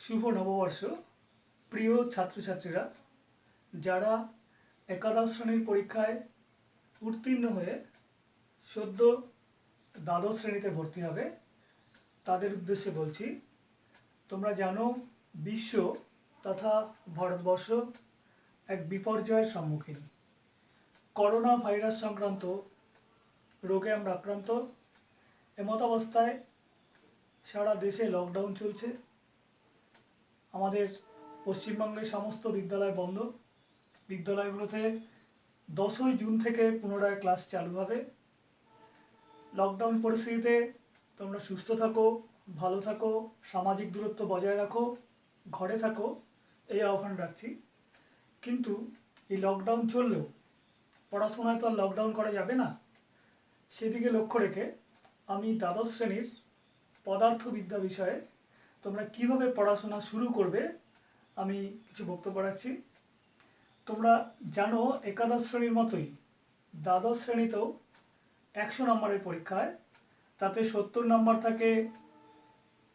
শুভ নববর্ষ। প্রিয় ছাত্রছাত্রীরা, যারা একাদশ শ্রেণীর পরীক্ষায় উত্তীর্ণ হয়ে সদ্য দ্বাদশ শ্রেণীতে ভর্তি হবে তাদের উদ্দেশ্যে বলছি, তোমরা জানো বিশ্ব তথা ভারতবর্ষ এক বিপর্যয়ের সম্মুখীন। করোনা ভাইরাস সংক্রান্ত রোগে আমরা আক্রান্ত। এমত অবস্থায় সারা দেশে লকডাউন চলছে। আমাদের পশ্চিমবঙ্গের সমস্ত বিদ্যালয় বন্ধ। বিদ্যালয়গুলোতে 10ই জুন থেকে পুনরায় ক্লাস চালু হবে। লকডাউন পরিস্থিতিতে তোমরা সুস্থ থাকো, ভালো থাকো, সামাজিক দূরত্ব বজায় রাখো, ঘরে থাকো, এই আহ্বান রাখছি। কিন্তু এই লকডাউন চললেও পড়াশোনায় তো আর লকডাউন করা যাবে না। সেদিকে লক্ষ্য রেখে আমি দ্বাদশ শ্রেণীর পদার্থবিদ্যা বিষয়ে তোমরা কিভাবে পড়াশোনা শুরু করবে আমি কিছু বক্তব্য রাখছি। তোমরা জানো একাদশ শ্রেণীর মতোই দ্বাদশ শ্রেণীতেও 100 নম্বরের পরীক্ষায় তাতে 70 নম্বর থাকে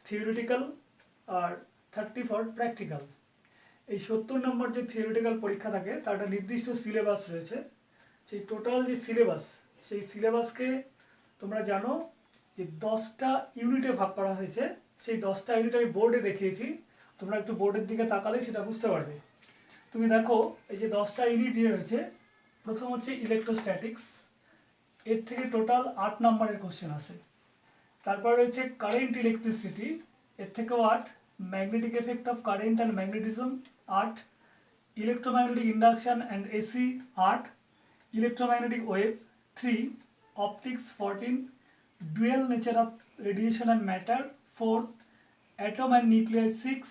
থিওরিটিক্যাল আর 30 ফর প্র্যাকটিক্যাল। এই 70 নম্বর যে থিওরিটিক্যাল পরীক্ষা থাকে তার একটা নির্দিষ্ট সিলেবাস রয়েছে। সেই টোটাল যে সিলেবাস, সেই সিলেবাসকে তোমরা জানো যে 10টা ইউনিটে ভাগ করা হয়েছে। সেই 10টা ইউনিট আমি বোর্ডে দেখিয়েছি, তোমরা একটু বোর্ডের দিকে তাকালে সেটা বুঝতে পারবে। তুমি দেখো এই যে 10টা ইউনিট যে রয়েছে, প্রথম হচ্ছে ইলেকট্রোস্ট্যাটিক্স, এর থেকে টোটাল 8 নম্বরের কোশ্চেন আসে। তারপর রয়েছে কারেন্ট ইলেকট্রিসিটি, এর থেকেও 8, magnetic effect of current and magnetism 8, electromagnetic induction and AC 8, electromagnetic wave 3, optics 14, dual nature of radiation and matter 4, atom and nucleus 6,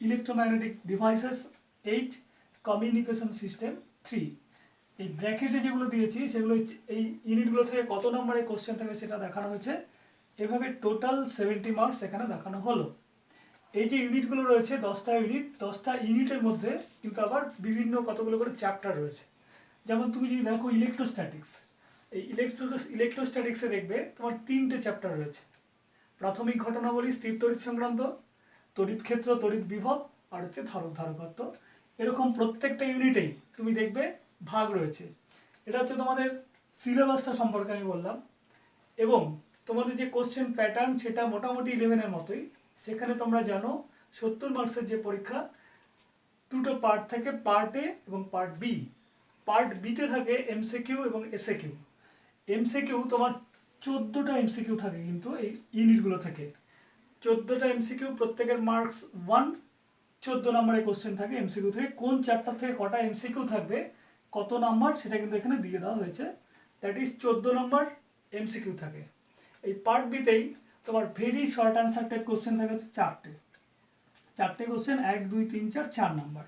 electromagnetic devices 8, communication system 3। এই ব্র্যাকেটে যেগুলো দিয়েছি সেগুলো এই ইউনিটগুলো থেকে কত নম্বরের কোশ্চেন থাকে সেটা দেখানো হয়েছে। এভাবে টোটাল 70 মার্কস এখানে দেখানো হলো। এই যে ইউনিটগুলো রয়েছে 10টা ইউনিট, 10টা ইউনিটের মধ্যে কিন্তু আবার বিভিন্ন কতগুলো করে চ্যাপ্টার রয়েছে। যেমন তুমি যদি দেখো ইলেকট্রোস্ট্যাটিক্স, এই ইলেকট্রোস্ট্যাটিক্সে দেখবে তোমার 3টে চ্যাপ্টার রয়েছে। প্রাথমিক ঘটনাবলী, স্থির তড়িৎ সংক্রান্ত, তড়িৎ ক্ষেত্র, তড়িৎ বিভব, আর হচ্ছে ধারক ধারকত্ব। এরকম প্রত্যেকটা ইউনিটেই তুমি দেখবে ভাগ রয়েছে। এটা হচ্ছে তোমাদের সিলেবাসটা সম্পর্কে আমি বললাম। এবং তোমাদের যে কোশ্চেন প্যাটার্ন সেটা মোটামুটি 11-এর মতোই। সেখানে তোমরা জানো 70 মার্কসের যে পরীক্ষা, দুটো পার্ট থাকে, পার্ট এ এবং পার্ট বি। পার্ট বিতে থাকে এমসিকিউ এবং এসএকিউ। এমসিকিউ তোমার 14টা এমসিকিউ থাকে, কিন্তু এই ইউনিটগুলো থেকে 14টা এমসিকিউ, প্রত্যেকের মার্কস 1, 14 নম্বরের কোশ্চেন থাকে এমসিকিউ থেকে। কোন চ্যাপ্টার থেকে কটা এমসিকিউ থাকবে, কত নাম্বার, সেটা কিন্তু এখানে দিয়ে দেওয়া হয়েছে। দ্যাট ইজ 14 নম্বর এমসিকিউ থাকে। এই পার্ট বিতেই তোমার very short answer type question থাকে হচ্ছে 4টে কোশ্চেন, 1, 2, 3, 4, 4 নাম্বার।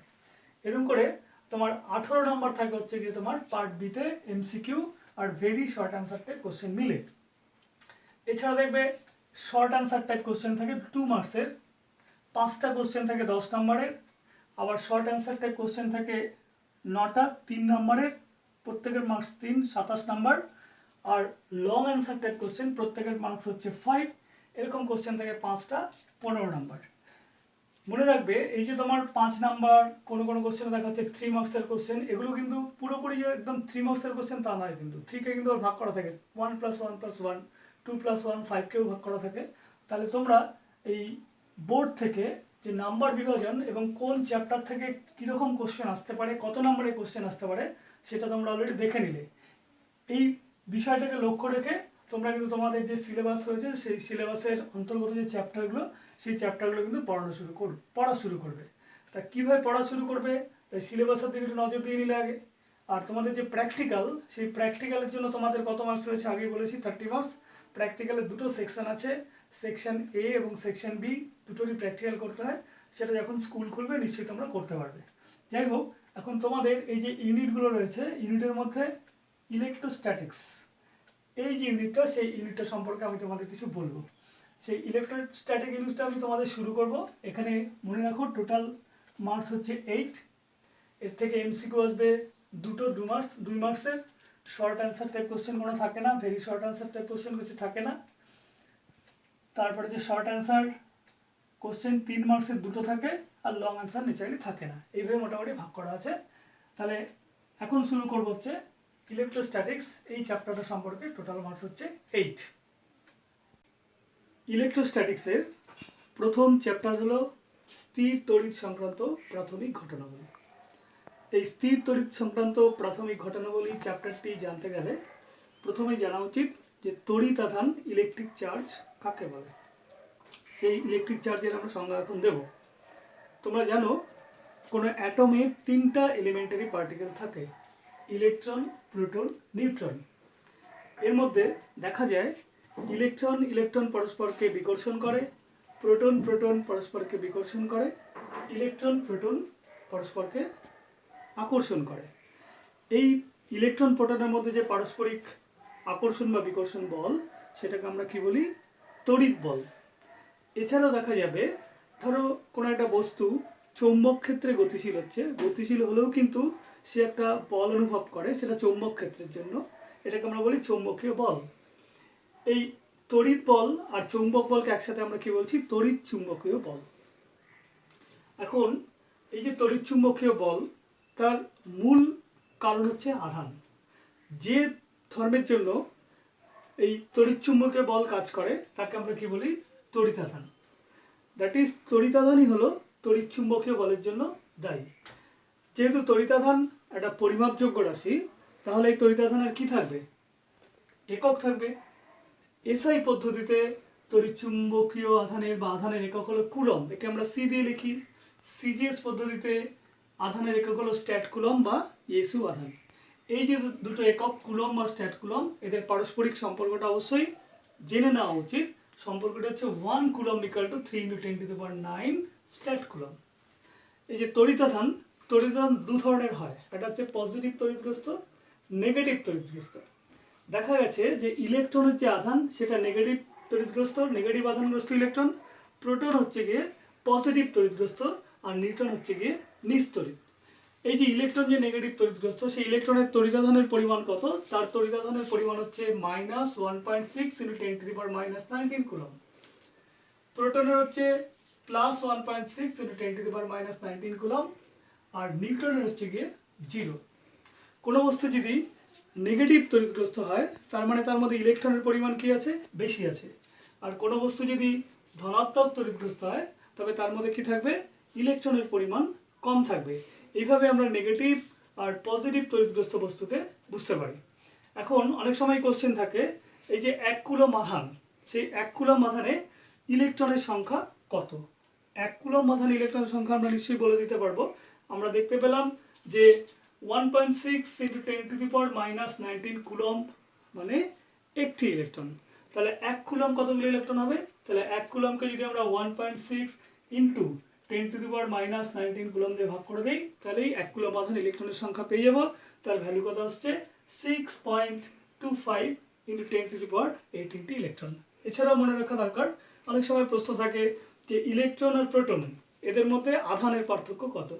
এরকম করে তোমার 18 নম্বর থাকে হচ্ছে গিয়ে তোমার পার্ট বিতে MCQ are very short answer type question মিলে। এছাড়া দেখবে শর্ট অ্যান্সার টাইপ কোশ্চেন থাকে 2 মার্কসের, 5টা কোশ্চেন থাকে 10 নম্বরের। আবার শর্ট অ্যান্সার টাইপ কোশ্চেন থাকে 9টা 3 নম্বরের, প্রত্যেকের মার্কস 3, 27 নম্বর। আর লং অ্যান্সার টাইপ কোশ্চেন প্রত্যেকের মার্কস হচ্ছে 5। এরকম কোশ্চেন থাকে 5টা 15 নম্বর। মনে রাখবে এই যে তোমার 5 নাম্বার, কোনো কোনো কোশ্চেন দেখা যাচ্ছে 3 মার্কসের কোশ্চেন, এগুলো কিন্তু পুরোপুরি যে একদম 3 মার্কসের কোশ্চেন তা নয়, কিন্তু 3কে কিন্তু ভাগ করা থাকে 1 + 1 + 1, 2 + 1, 5কেও ভাগ করা থাকে। তাহলে তোমরা এই বোর্ড থেকে যে নাম্বার বিভাজন এবং কোন চ্যাপ্টার থেকে কীরকম কোশ্চেন আসতে পারে, কত নম্বরের কোশ্চেন আসতে পারে, সেটা তোমরা অলরেডি দেখে নিলে। এই বিষয়টাকে লক্ষ্য রেখে তোমরা কিন্তু তোমাদের যে সিলেবাস রয়েছে সেই সিলেবাসের অন্তর্গত যে চ্যাপ্টারগুলো, সেই চ্যাপ্টারগুলো কিন্তু পড়া শুরু করবে। তা কীভাবে পড়া শুরু করবে, তাই সিলেবাসের দিকে একটু নজর দিয়ে নিলে আগে। আর তোমাদের যে প্র্যাকটিক্যাল, সেই প্র্যাকটিক্যালের জন্য তোমাদের কত মার্কস রয়েছে আগেই বলেছি, 30 মার্কস। প্র্যাকটিক্যালের দুটো সেকশন আছে, সেকশন এ এবং সেকশন বি, দুটোরই প্র্যাকটিক্যাল করতে হয়। সেটা যখন স্কুল খুলবে নিশ্চয়ই তোমরা করতে পারবে। যাই হোক, এখন তোমাদের এই যে ইউনিটগুলো রয়েছে, ইউনিটের মধ্যে ইলেকট্রোস্ট্যাটিক্স এই যে ইউনিটটা, সেই ইউনিটটা সম্পর্কে আমি তোমাদের কিছু বলবো। সেই ইলেকট্রোস্ট্যাটিক ইউনিটটা আমি তোমাদের শুরু করব। এখানে মনে রাখো টোটাল মার্কস হচ্ছে 8। এর থেকে এমসিকিউ আসবে দুটো, 2 মার্কসের। শর্ট অ্যান্সার টাইপ কোশ্চেন কোনো থাকে না, very short answer type question কিছু থাকে না। তারপরে যে শর্ট অ্যান্সার কোশ্চেন 3 মার্কসের দুটো থাকে আর লং অ্যান্সার নেচারালি থাকে না, এইভাবে মোটামুটি ভাগ করা আছে। তাহলে এখন শুরু করবো হচ্ছে ইলেকট্রোস্ট্যাটিক্স, এই চ্যাপ্টারটা সম্পর্কে টোটাল মার্কস হচ্ছে 8। ইলেকট্রোস্ট্যাটিক্সের প্রথম চ্যাপ্টার হলো স্থির তড়িৎ সংক্রান্ত প্রাথমিক ঘটনাবলী। এই স্থির তড়িৎ সংক্রান্ত প্রাথমিক ঘটনাবলী চ্যাপ্টারটি জানতে গেলে প্রথমেই জানা উচিত যে তড়িৎ আধান ইলেকট্রিক চার্জ কাকে বলে। সেই ইলেকট্রিক চার্জের আমরা সংজ্ঞা এখন দেব। তোমরা জানো কোনো অ্যাটমে 3টা এলিমেন্টারি পার্টিকেল থাকে, ইলেকট্রন, প্রোটন, নিউট্রন। এর মধ্যে দেখা যায় ইলেকট্রন ইলেকট্রন পরস্পরকে বিকর্ষণ করে, প্রোটন প্রোটন পরস্পরকে বিকর্ষণ করে, ইলেকট্রন প্রোটন পরস্পরকে আকর্ষণ করে। এই ইলেকট্রন প্রোটনের মধ্যে যে পারস্পরিক আকর্ষণ বা বিকর্ষণ বল, সেটাকে আমরা কি বলি? তড়িৎ বল। এছাড়াও দেখা যাবে ধরো কোনো একটা বস্তু চৌম্বক ক্ষেত্রে গতিশীল হচ্ছে, গতিশীল হলেও কিন্তু সে একটা বল অনুভব করে, সেটা চৌম্বক ক্ষেত্রের জন্য, এটাকে আমরা বলি চৌম্বকীয় বল। এই তড়িৎ বল আর চৌম্বক বলকে একসাথে আমরা কি বলছি? তড়িৎ চুম্বকীয় বল। এখন এই যে তড়িৎ চুম্বকীয় বল, তার মূল কারণ হচ্ছে আধান। যে ধর্মের জন্য এই তড়িৎ চুম্বকীয় বল কাজ করে তাকে আমরা কি বলি? তড়িৎ আধান। দ্যাট ইজ তড়িৎ আধানই হলো তড়িৎ চুম্বকীয় বলের জন্য দায়ী। যেহেতু তড়িৎ আধান একটা পরিমাপযোগ্য রাশি, তাহলে এই তড়িৎ আধানের কি থাকবে? একক থাকবে। এসআই পদ্ধতিতে তড়িৎ চুম্বকীয় আধানের বা আধানের একক হলো কুলম, একে আমরা সি দিয়ে লিখি। সিজিএস পদ্ধতিতে আধানের একক হলো স্ট্যাট কুলম বা ইএসইউ আধান। এই যে দুটো একক কুলম বা স্ট্যাট কুলম, এদের পারস্পরিক সম্পর্কটা অবশ্যই জেনে নেওয়া উচিত। সম্পর্কটা হচ্ছে 1 coulomb equal to 3 × 10⁹ stat coulomb. এই যে তড়িৎ আধান দু ধরনের হয়, একটা হচ্ছে পজিটিভ তড়িৎগ্রস্ত, নেগেটিভ তড়িৎগ্রস্ত। দেখা গেছে যে ইলেকট্রনের যে আধান সেটা নেগেটিভ তড়িৎগ্রস্ত, নেগেটিভ আধানগ্রস্ত ইলেকট্রন। প্রোটন হচ্ছে গিয়ে পজিটিভ তড়িৎগ্রস্ত আর নিউট্রন হচ্ছে গিয়ে নিস্তড়িৎ। এই যে ইলেকট্রন যে নেগেটিভ তড়িৎগ্রস্ত, সেই ইলেকট্রনের তড়িৎাধানের পরিমাণ কত? তার তড়িৎাধানের পরিমাণ হচ্ছে -1.6 × 10⁻⁹ কুলম। প্রোটনের হচ্ছে +1.6 × 10⁻⁹ কুলম, আর নিউট্রনের হচ্ছে গিয়ে 0। কোনো বস্তু যদি নেগেটিভ তড়িৎগ্রস্ত হয়, তার মানে তার মধ্যে ইলেকট্রনের পরিমাণ কি আছে? বেশি আছে। আর কোনো বস্তু যদি ধনাত্মক তড়িৎগ্রস্ত হয়, তবে তার মধ্যে কি থাকবে? ইলেকট্রনের পরিমাণ কম থাকবে। এইভাবে আমরা নেগেটিভ আর পজিটিভ তড়িৎগ্রস্ত বস্তুকে বুঝতে পারি। এখন অনেক সময় কোশ্চেন থাকে, এই যে 1 কুলম আধান, সেই 1 কুলম আধানে ইলেকট্রনের সংখ্যা কত? 1 কুলম আধানে ইলেকট্রনের সংখ্যা আমরা নিশ্চয়ই বলে দিতে পারবো। আমরা দেখতে পেলাম যে 1.6 × 10⁻⁹ কুলম মানে একটি ইলেকট্রন। তাহলে 1 কুলম কতগুলো ইলেকট্রন হবে? তাহলে 1 কুলমকে যদি আমরা 1.6 × 10⁻⁹ কুলম দিয়ে ভাগ করে দিই, তাহলেই 1 কুলম আধান ইলেকট্রনের সংখ্যা পেয়ে যাব। তার ভ্যালু কত আসছে? 6.25 × 10⁸ ইলেকট্রন। এছাড়াও মনে রাখা দরকার, অনেক সময় প্রশ্ন থাকে যে ইলেকট্রন আর প্রোটন এদের মধ্যে আধানের পার্থক্য কত?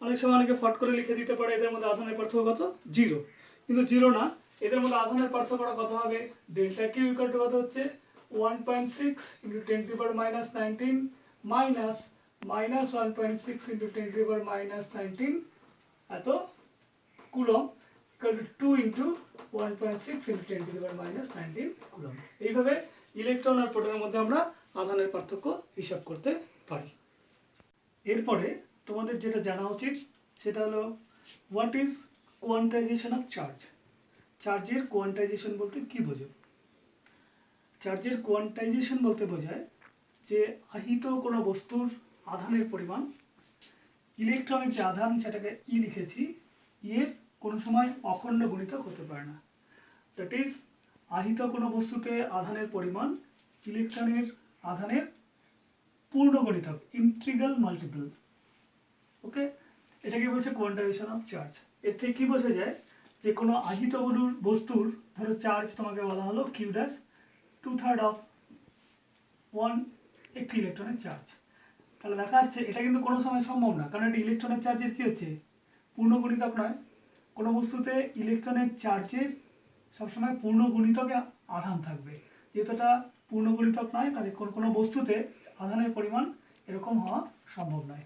অনেক সময় অনেকে ফট করে লিখে দিতে পারে এদের মধ্যে আধানের পার্থক্য কত? 0। কিন্তু 0 না, এদের মধ্যে আধানের পার্থক্যটা কত হবে? ডেল্টা কিউ ইকুয়াল টু কত হচ্ছে? 1.6 × 10⁻⁹ মাইনাস -1.6 × 10⁻⁹ এত কুলম ইকুয়াল টু 2 × 1.6 × 10⁻⁹ কুলম। এইভাবে ইলেকট্রন আর প্রোটনের মধ্যে আমরা আধানের পার্থক্য হিসাব করতে পারি। এরপরে তোমাদের যেটা জানা উচিত সেটা হলো what is quantisation of charge. চার্জের কোয়ান্টাইজেশন বলতে কি বোঝো? চার্জের কোয়ান্টাইজেশন বলতে বোঝায় যে আহিত কোনো বস্তুর আধানের পরিমাণ, ইলেকট্রনের যে আধান সেটাকে ই লিখেছি, এর কোনো সময় অখণ্ড গুণিতক হতে পারে না। দ্যাট ইজ আহিত কোনো বস্তুতে আধানের পরিমাণ ইলেকট্রনের আধানের পূর্ণ গুণিতক, ইন্টিগ্রাল মাল্টিপল। ওকে, এটাকে বলছে কোয়ান্টাইজেশন অফ চার্জ। এর থেকে কি বোঝা যায় যে কোনো আহিত বস্তুর ধরো চার্জ তোমাকে বলা হলো কিউ ড্যাশ 2/3 অফ 1 একটি ইলেকট্রনের চার্জ। তাহলে দেখা যাচ্ছে এটা কিন্তু কোনো সময় সম্ভব না, কারণ এটা ইলেকট্রনের চার্জের কী হচ্ছে? পূর্ণ গুণিতক নয়। কোনো বস্তুতে ইলেকট্রনের চার্জের সবসময় পূর্ণ গুণিতকে আধান থাকবে। যেহেতু এটা পূর্ণ গুণিতক নয়, তাহলে কোনো বস্তুতে আধানের পরিমাণ এরকম হওয়া সম্ভব নয়।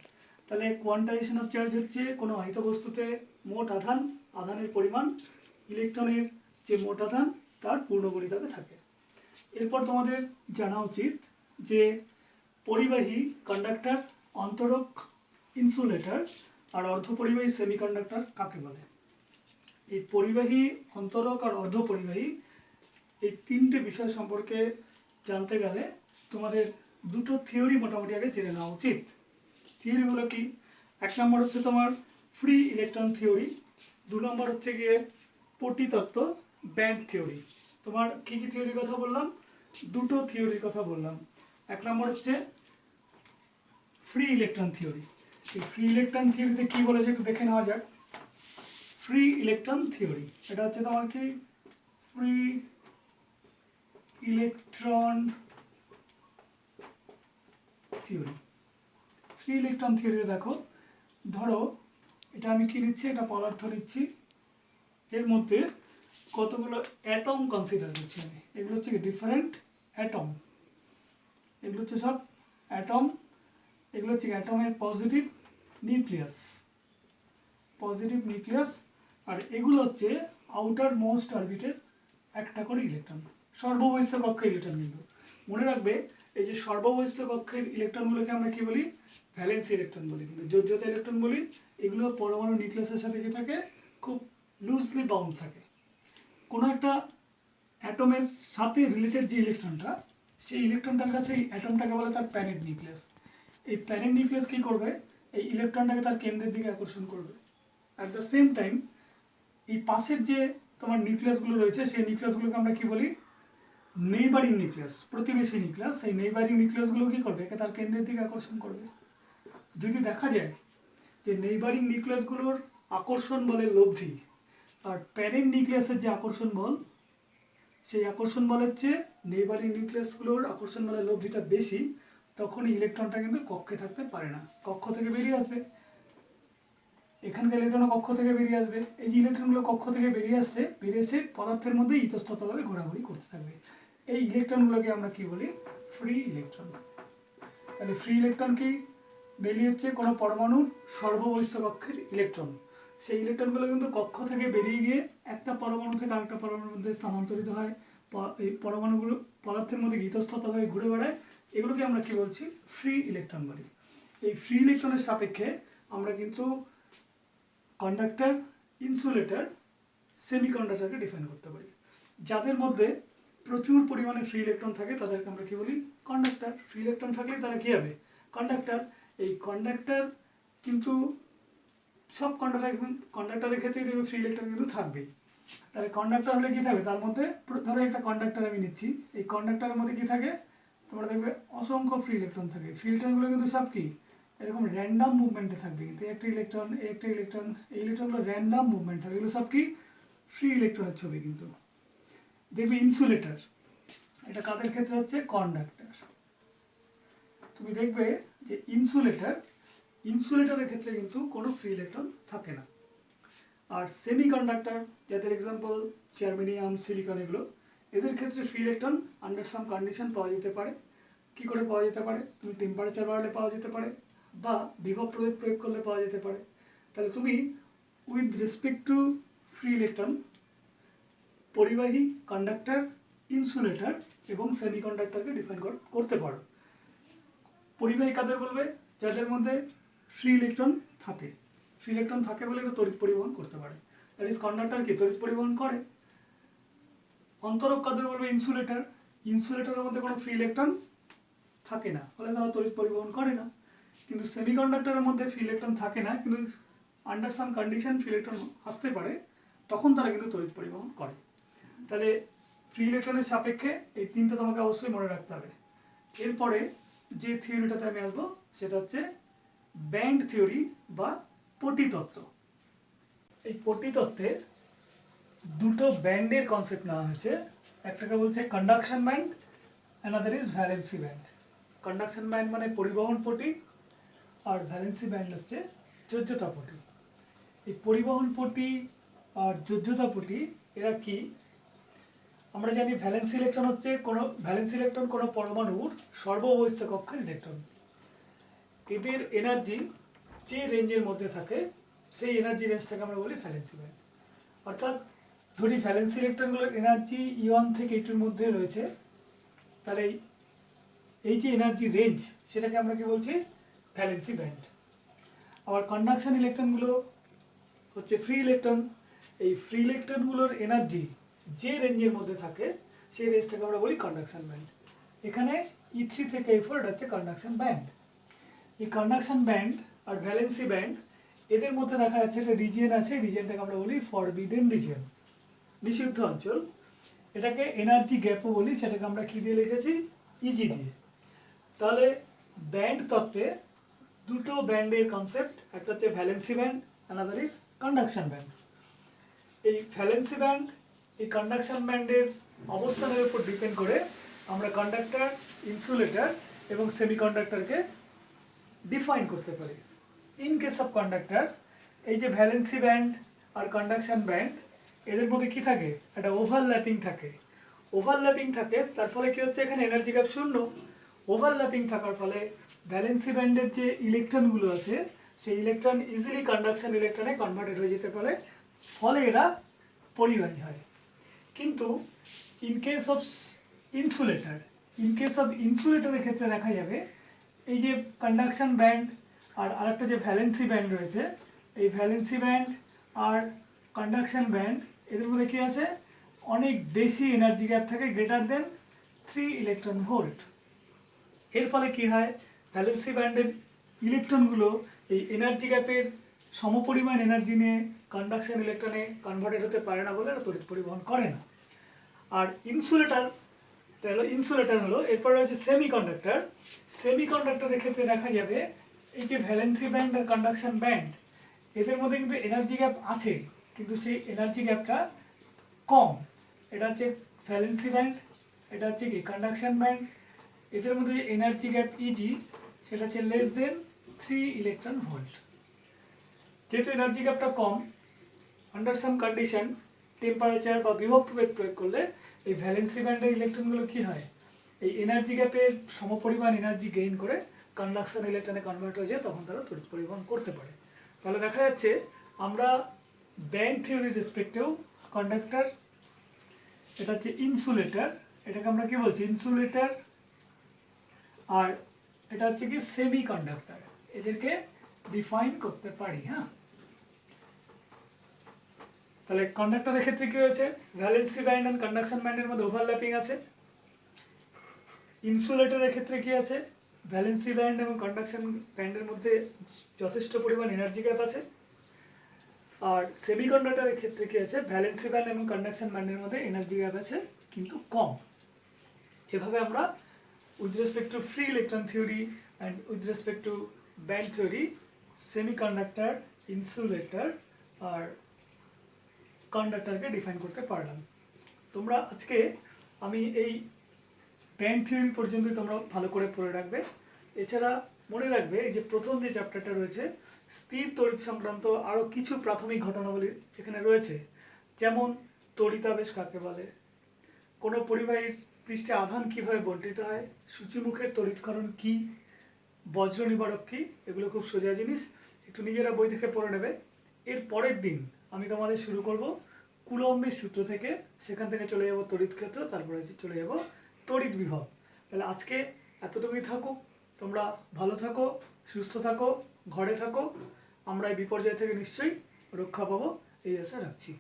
তাহলে কোয়ান্টাইজেশন অফ চার্জ হচ্ছে কোনো আহিত বস্তুতে মোট আধান, আধানের পরিমাণ ইলেকট্রনের যে মোট আধান তার পূর্ণগুণিতকে থাকে। এরপর তোমাদের জানা উচিত যে পরিবাহী কন্ডাক্টর, অন্তরক ইনসুলেটর আর অর্ধপরিবাহী সেমিকন্ডাক্টর কাকে বলে। এই পরিবাহী, অন্তরক আর অর্ধপরিবাহী এই তিনটে বিষয় সম্পর্কে জানতে গেলে তোমাদের দুটো থিওরি মোটামুটি আগে জেনে নেওয়া উচিত। থিওরিগুলো কি? এক নম্বর হচ্ছে তোমার ফ্রি ইলেকট্রন থিওরি, দু নম্বর হচ্ছে গিয়ে পটিতত্ত্ব, ব্যান্ড থিওরি। তোমার কী কী থিওরির কথা বললাম? দুটো থিওরির কথা বললাম। এক নম্বর হচ্ছে ফ্রি ইলেকট্রন থিওরি। এই ফ্রি ইলেকট্রন থিওরিতে কী বলেছে একটু দেখে নেওয়া যাক। ফ্রি ইলেকট্রন থিওরি এটা হচ্ছে তোমার কি free electron theory. Free electron থিওরিতে দেখো, ধরো এটা আমি কি নিচ্ছি, এটা পদার্থ নিচ্ছি, এর মধ্যে কতগুলো অ্যাটম কনসিডার করছি আমি। এগুলো হচ্ছে কি ডিফারেন্ট অ্যাটম, এগুলো হচ্ছে সব অ্যাটম, এগুলো হচ্ছে অ্যাটমের পজিটিভ নিউক্লিয়াস, পজিটিভ নিউক্লিয়াস, আর এগুলো হচ্ছে আউটার মোস্ট অরবিটের একটা করে ইলেকট্রন, সর্ববহিঃস্থ কক্ষের ইলেকট্রন। কিন্তু মনে রাখবে এই যে সর্ববহিঃস্থ কক্ষের ইলেকট্রনগুলোকে আমরা কি বলি? ভ্যালেন্সি ইলেকট্রন বলি, কিন্তু যোজ্যতা ইলেকট্রন বলি। এগুলো পরমাণু নিউক্লিয়াসের সাথে কি থাকে? খুব লুজলি বাউন্ড থাকে। কোনো একটা অ্যাটমের সাথে রিলেটেড যে ইলেকট্রনটা, সেই ইলেকট্রনটার কাছে এই অ্যাটমটাকে বলে তার প্যারেন্ট নিউক্লিয়াস। এই প্যারেন্ট নিউক্লিয়াস কী করবে? এই ইলেকট্রনটাকে তার কেন্দ্রের দিকে আকর্ষণ করবে। অ্যাট দ্য সেম টাইম এই পাশের যে তোমার নিউক্লিয়াসগুলো রয়েছে, সেই নিউক্লিয়াসগুলোকে আমরা কি বলি? নেইবারিং নিউক্লিয়াস, প্রতিবেশী নিউক্লিয়াস। সেই নেইবারিং নিউক্লিয়াসগুলো কী করবে? একে তার কেন্দ্রের দিকে আকর্ষণ করবে। যদি দেখা যায় যে নেইবারিং নিউক্লিয়াসগুলোর আকর্ষণ বলের লব্ধি আর প্যারেন্ট নিউক্লিয়াসের যে আকর্ষণ বল, সেই আকর্ষণ বলের চেয়ে নেইবারিং নিউক্লিয়াসগুলোর আকর্ষণ বলের লব্ধিটা বেশি, তখন ইলেকট্রনটা কিন্তু কক্ষে থাকতে পারে না, কক্ষ থেকে বেরিয়ে আসবে। এখানকার ইলেকট্রন কক্ষ থেকে বেরিয়ে আসবে। এই যে ইলেকট্রনগুলো কক্ষ থেকে বেরিয়ে আসছে, বেরিয়ে এসে পদার্থের মধ্যে ইতস্ততভাবে ঘোরাঘুরি করতে থাকবে। এই ইলেকট্রনগুলোকে আমরা কি বলি? Free electron. তাহলে ফ্রি ইলেকট্রন কি? বেরিয়ে হচ্ছে কোনো পরমাণুর সর্ববহিঃস্থ কক্ষের ইলেকট্রন। সেই ইলেকট্রনগুলো কিন্তু কক্ষ থেকে বেরিয়ে গিয়ে একটা পরমাণু থেকে আরেকটা পরমাণুর মধ্যে স্থানান্তরিত হয়। এই পরমাণুগুলো পদার্থের মধ্যে ইতস্ততভাবে ঘুরে বেড়ায়। এগুলোকে আমরা কি বলছি? ফ্রি ইলেকট্রন বলি। এই ফ্রি ইলেকট্রনের সাপেক্ষে আমরা কিন্তু কন্ডাক্টর, ইনসুলেটর, সেমিকন্ডাক্টরকে ডিফাইন করতে পারি। যাদের মধ্যে প্রচুর পরিমাণে ফ্রি ইলেকট্রন থাকে তাদেরকে আমরা কি বলি? কন্ডাক্টর। ফ্রি ইলেকট্রন থাকলে তারা কী হবে? কন্ডাক্টর। এই কন্ডাক্টর কিন্তু সব কন্ডাক্টরের ক্ষেত্রে দেখবে ফ্রি ইলেকট্রন কিন্তু থাকবেই। তাহলে কন্ডাক্টর হলে কী থাকবে? তার মধ্যে ধরো একটা কন্ডাক্টর আমি নিচ্ছি, এই কন্ডাক্টরের মধ্যে কী থাকে? তোমরা দেখবে অসংখ্য ফ্রি ইলেকট্রন থাকে। ফ্রি ইলেকট্রনগুলো কিন্তু সব কি এরকম র্যান্ডাম মুভমেন্টে থাকবে, কিন্তু একটা ইলেকট্রন, একটা ইলেকট্রন, এই ইলেকট্রনগুলো র্যান্ডাম মুভমেন্ট থাকে। এগুলো সব কি ফ্রি ইলেকট্রনের ছবি। কিন্তু দেখবে ইনসুলেটর, এটা কাদের ক্ষেত্রে হচ্ছে? কন্ডাক্টর। তুমি দেখবে যে ইনসুলেটরের ক্ষেত্রে কিন্তু কোনো ফ্রি ইলেকট্রন থাকে না। আর সেমিকন্ডাক্টর, যাদের এক্সাম্পল জার্মেনিয়াম, সিলিকন, এগুলো, এদের ক্ষেত্রে ফ্রি ইলেকট্রন আন্ডার সাম কন্ডিশন পাওয়া যেতে পারে। কী করে পাওয়া যেতে পারে? তুমি টেম্পারেচার বাড়ালে পাওয়া যেতে পারে, বা বিভব প্রয়োগ করলে পাওয়া যেতে পারে। তাহলে তুমি with respect to free electron পরিবাহী, কন্ডাক্টর, ইনসুলেটর এবং সেমিকন্ডাক্টরকে ডিফাইন করতে পারো। পরিবাহী কাদের বলবে? যাদের মধ্যে ফ্রি ইলেকট্রন থাকে। ফ্রি ইলেকট্রন থাকে বলে এটা তড়িৎ পরিবহন করতে পারে। দ্যাট ইজ কন্ডাক্টর কি তড়িৎ পরিবহন করে। অন্তরক কাদের বলবে? ইনসুলেটর। ইনসুলেটরের মধ্যে কোনো ফ্রি ইলেকট্রন থাকে না, ফলে তারা তড়িৎ পরিবহন করে না। কিন্তু সেমিকন্ডাক্টরের মধ্যে ফ্রি ইলেকট্রন থাকে না, কিন্তু আন্ডার সাম কন্ডিশন ফ্রি ইলেকট্রন আসতে পারে, তখন তারা কিন্তু তড়িৎ পরিবহন করে। তাহলে ফ্রি ইলেকট্রনের সাপেক্ষে এই তিনটা তোমাকে অবশ্যই মনে রাখতে হবে। এরপরে যে থিওরিটাতে আমি আসবো সেটা হচ্ছে ব্যান্ড থিওরি বা পটিতত্ত্ব। এই পটিতত্ত্বে দুটো ব্যান্ডের কনসেপ্ট নেওয়া হয়েছে। একটাকে বলছে conduction band, another is valency band. Conduction band মানে পরিবহন পটি, আর ভ্যালেন্সি ব্যান্ড হচ্ছে যোজ্যতা পটি। এই পরিবহন পটি আর যোজ্যতা পটি এরা কি? আমরা জানি ভ্যালেন্সি ইলেকট্রন হচ্ছে কোনো পরমাণুর সর্ববহিঃস্থ কক্ষের ইলেকট্রন। এদের এনার্জি যে রেঞ্জের মধ্যে থাকে সেই এনার্জি রেঞ্জটাকে আমরা বলি ভ্যালেন্সি ব্যান্ড। অর্থাৎ ধরি ভ্যালেন্সি ইলেকট্রনগুলোর এনার্জি E1 থেকে E2 মধ্যে রয়েছে, তাহলে এই যে এনার্জি রেঞ্জ সেটাকে আমরা কি বলছি, ভ্যালেন্সি ব্যান্ড। আবার কন্ডাকশন ইলেকট্রনগুলো হচ্ছে ফ্রি ইলেকট্রন, এই ফ্রি ইলেকট্রনগুলোর এনার্জি যে রেঞ্জের মধ্যে থাকে সেই রেঞ্জটাকে আমরা বলি কন্ডাকশন ব্যান্ড। এখানে E3 থেকে E4 এটা হচ্ছে কন্ডাকশন ব্যান্ড। এই কন্ডাকশন ব্যান্ড আর ভ্যালেন্সি ব্যান্ড এদের মধ্যে দেখা যাচ্ছে একটা রিজিয়ন আছে, রিজিয়নটাকে আমরা বলি ফরবিডেন রিজিয়ন, নিষিদ্ধ অঞ্চল। এটাকে এনার্জি গ্যাপও বলি, সেটাকে আমরা কী দিয়ে লিখেছি, ইজি দিয়ে। তাহলে ব্যান্ড তত্ত্বে দুটো ব্যান্ডের কনসেপ্ট, একটা হচ্ছে valency band, another is conduction band. এই ভ্যালেন্সি ব্যান্ড এই কন্ডাকশন ব্যান্ডের অবস্থানের উপর ডিপেন্ড করে আমরা কন্ডাক্টর, ইনসুলেটর এবং সেমিকন্ডাক্টরকে ডিফাইন করতে পারি। ইন কেস অফ কন্ডাক্টর, এই যে ভ্যালেন্সি ব্যান্ড আর কন্ডাকশন ব্যান্ড এদের মধ্যে কি থাকে, একটা ওভারল্যাপিং থাকে। ওভারল্যাপিং থাকে তার ফলে কি হচ্ছে, এখানে এনার্জি গ্যাপ শূন্য। ওভারল্যাপিং থাকার ফলে ভ্যালেন্সি ব্যান্ডের যে ইলেকট্রনগুলো আছে সেই ইলেকট্রন ইজিলি কন্ডাকশন ইলেকট্রনে কনভার্টেড হয়ে যেতে পারে, ফলে এরা পরিবাহী হয়। কিন্তু ইন কেস অফ ইনসুলেটরের ক্ষেত্রে দেখা যাবে এই যে কন্ডাকশন ব্যান্ড আর আরেকটা যে ভ্যালেন্সি ব্যান্ড রয়েছে, এই ভ্যালেন্সি ব্যান্ড আর কন্ডাকশন ব্যান্ড এদের মধ্যে কী আছে, অনেক বেশি এনার্জি গ্যাপ থাকে, গ্রেটার দেন 3 ইলেকট্রন ভোল্ট। এর ফলে কি হয়, ভ্যালেন্সি ব্যান্ডের ইলেকট্রনগুলো এই এনার্জি গ্যাপের সমপরিমাণ এনার্জি নিয়ে কন্ডাকশন ইলেকট্রনে কনভার্টেড হতে পারে না বলে তড়িৎ পরিবহন করে না। আর ইনসুলেটর হলো এরপর রয়েছে সেমিকন্ডাক্টর। সেমিকন্ডাক্টরের ক্ষেত্রে দেখা যাবে এই যে ভ্যালেন্সি ব্যান্ড আর কন্ডাকশন ব্যান্ড এদের মধ্যে কিন্তু এনার্জি গ্যাপ আছে, কিন্তু সেই এনার্জি গ্যাপটা কম। এটা হচ্ছে ভ্যালেন্সি ব্যান্ড, এটা হচ্ছে কি কন্ডাকশন ব্যান্ড। এদের মধ্যে যে এনার্জি গ্যাপ ইজি সেটা হচ্ছে লেস দেন 3 ইলেকট্রন ভোল্ট। যেহেতু এনার্জি গ্যাপটা কম, আন্ডার সাম কন্ডিশন টেম্পারেচার বা বিভব প্রভেদ প্রয়োগ করলে এই ভ্যালেন্সি ব্যান্ডের ইলেকট্রনগুলো কী হয়, এই এনার্জি গ্যাপের সমপরিমাণ এনার্জি গেইন করে কন্ডাকশন ইলেকট্রনে কনভার্ট হয়ে যায়, তখন তারা তড়িৎ পরিবহন করতে পারে। তাহলে দেখা যাচ্ছে আমরা ব্যান্ড থিওরির রেসপেক্টেও কন্ডাক্টর, এটা হচ্ছে ইনসুলেটর, এটাকে আমরা কি বলছি, ইনসুলেটর, আর এটা হচ্ছে কি সেমি কন্ডাক্টর, এদেরকে ডিফাইন করতে পারি। হ্যাঁ, তাহলে কন্ডাক্টরের ক্ষেত্রে কী হয়েছে, ভ্যালেন্সি ব্যান্ড অ্যান্ড কন্ডাকশন ব্যান্ডের মধ্যে ওভারল্যাপিং আছে। ইনসুলেটরের ক্ষেত্রে কী আছে, ভ্যালেন্সি ব্যান্ড এবং কন্ডাকশন ব্যান্ডের মধ্যে যথেষ্ট পরিমাণ এনার্জি গ্যাপ আছে। আর সেমিকন্ডাক্টরের ক্ষেত্রে কী আছে, ভ্যালেন্সি ব্যান্ড এবং কন্ডাকশন ব্যান্ডের মধ্যে এনার্জি গ্যাপ আছে কিন্তু কম। এভাবে আমরা with respect to free electron theory and with respect to band theory, semiconductor, insulator আর কন্ডাক্টরকে ডিফাইন করতে পারলাম। তোমরা আজকে আমি এই ব্যান্ড থিওরি পর্যন্তই তোমরা ভালো করে পড়ে রাখবে। এছাড়া মনে রাখবে এই যে প্রথম যে চ্যাপ্টারটা রয়েছে স্থির তড়িৎ সংক্রান্ত আরও কিছু প্রাথমিক ঘটনাবলী এখানে রয়েছে, যেমন তড়িতাবেশ কাকে বলে, কোনো পরিবাহীর পৃষ্ঠে আধান কীভাবে বণ্টিত হয়, সূচিমুখের তড়িৎকরণ কী, বজ্র নিবারক কী, এগুলো খুব সোজা জিনিস, একটু নিজেরা বই থেকে পড়ে নেবে। এর পরের দিন আমি তোমাদের শুরু করব কুলম্বের সূত্র থেকে, সেখান থেকে চলে যাব তড়িৎ ক্ষেত্র, তারপরে চলে যাব তড়িৎ বিভব। তাহলে আজকে এতটুকুই থাকুক, তোমরা ভালো থাকো, সুস্থ থাকো, ঘরে থাকো, আমরা এই বিপর্যয় থেকে নিশ্চয়ই রক্ষা পাবো এই আশা রাখছি।